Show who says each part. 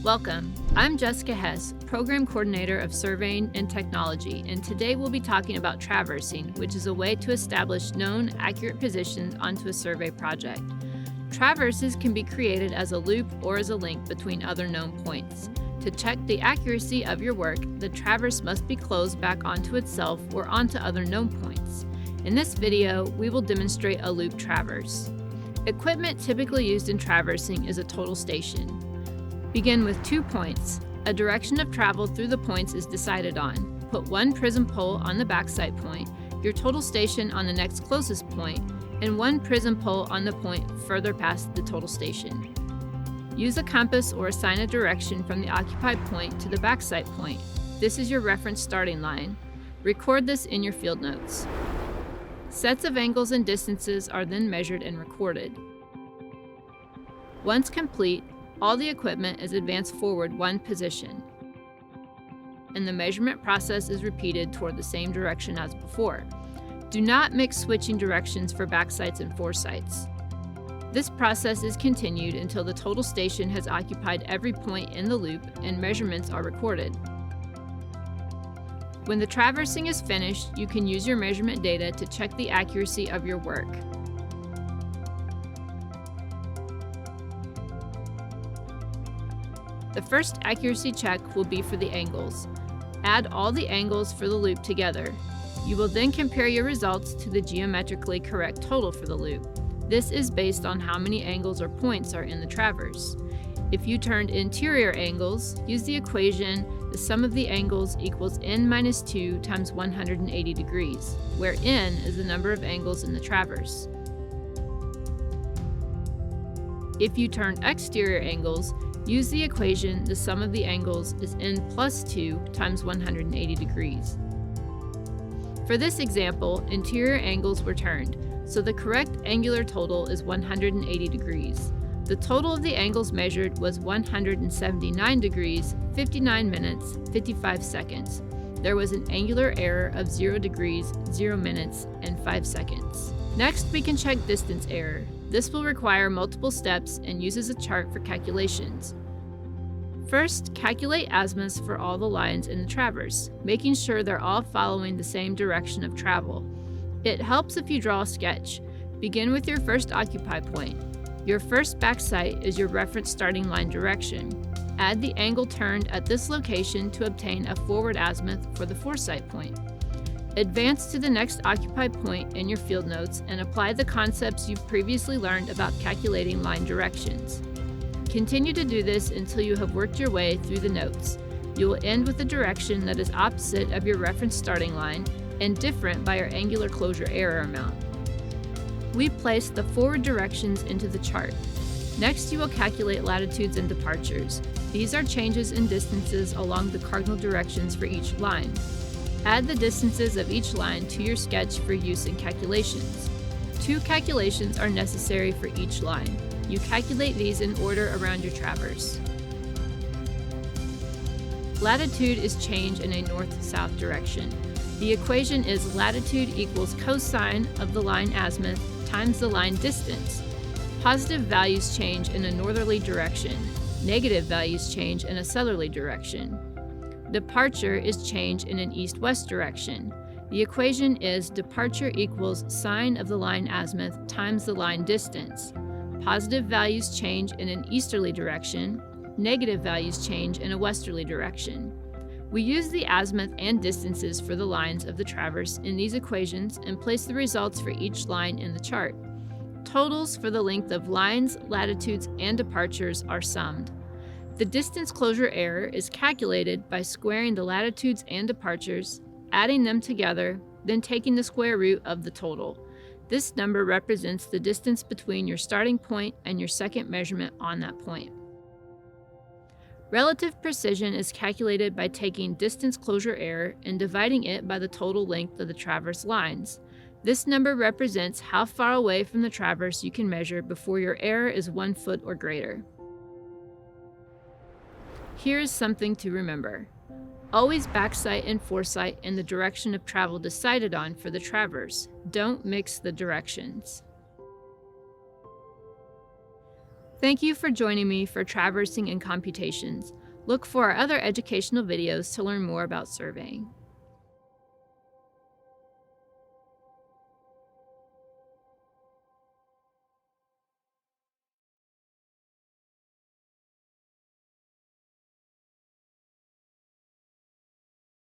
Speaker 1: Welcome. I'm Jessica Hess, Program Coordinator of Surveying and Technology, and today we'll be talking about traversing, which is a way to establish known, accurate positions onto a survey project. Traverses can be created as a loop or as a link between other known points. To check the accuracy of your work, the traverse must be closed back onto itself or onto other known points. In this video, we will demonstrate a loop traverse. Equipment typically used in traversing is a total station. Begin with 2 points. A direction of travel through the points is decided on. Put one prism pole on the backside point, your total station on the next closest point, and one prism pole on the point further past the total station. Use a compass or assign a direction from the occupied point to the backside point. This is your reference starting line. Record this in your field notes. Sets of angles and distances are then measured and recorded. Once complete, all the equipment is advanced forward one position, and the measurement process is repeated toward the same direction as before. Do not mix switching directions for backsights and foresights. This process is continued until the total station has occupied every point in the loop and measurements are recorded. When the traversing is finished, you can use your measurement data to check the accuracy of your work. The first accuracy check will be for the angles. Add all the angles for the loop together. You will then compare your results to the geometrically correct total for the loop. This is based on how many angles or points are in the traverse. If you turned interior angles, use the equation the sum of the angles equals n minus 2 times 180 degrees, where n is the number of angles in the traverse. If you turned exterior angles, use the equation the sum of the angles is n plus 2 times 180 degrees. For this example, interior angles were turned, so the correct angular total is 180 degrees. The total of the angles measured was 179 degrees, 59 minutes, 55 seconds. There was an angular error of 0 degrees, 0 minutes, and 5 seconds. Next, we can check distance error. This will require multiple steps and uses a chart for calculations. First, calculate azimuths for all the lines in the traverse, making sure they're all following the same direction of travel. It helps if you draw a sketch. Begin with your first occupied point. Your first backsight is your reference starting line direction. Add the angle turned at this location to obtain a forward azimuth for the foresight point. Advance to the next occupied point in your field notes and apply the concepts you've previously learned about calculating line directions. Continue to do this until you have worked your way through the notes. You will end with a direction that is opposite of your reference starting line and different by your angular closure error amount. We place the forward directions into the chart. Next, you will calculate latitudes and departures. These are changes in distances along the cardinal directions for each line. Add the distances of each line to your sketch for use in calculations. 2 calculations are necessary for each line. You calculate these in order around your traverse. Latitude is change in a north-south direction. The equation is latitude equals cosine of the line azimuth times the line distance. Positive values change in a northerly direction. Negative values change in a southerly direction. Departure is change in an east-west direction. The equation is departure equals sine of the line azimuth times the line distance. Positive values change in an easterly direction. Negative values change in a westerly direction. We use the azimuth and distances for the lines of the traverse in these equations and place the results for each line in the chart. Totals for the length of lines, latitudes, and departures are summed. The distance closure error is calculated by squaring the latitudes and departures, adding them together, then taking the square root of the total. This number represents the distance between your starting point and your second measurement on that point. Relative precision is calculated by taking distance closure error and dividing it by the total length of the traverse lines. This number represents how far away from the traverse you can measure before your error is 1 foot or greater. Here is something to remember. Always backsight and foresight in the direction of travel decided on for the traverse. Don't mix the directions. Thank you for joining me for Traversing and Computations. Look for our other educational videos to learn more about surveying.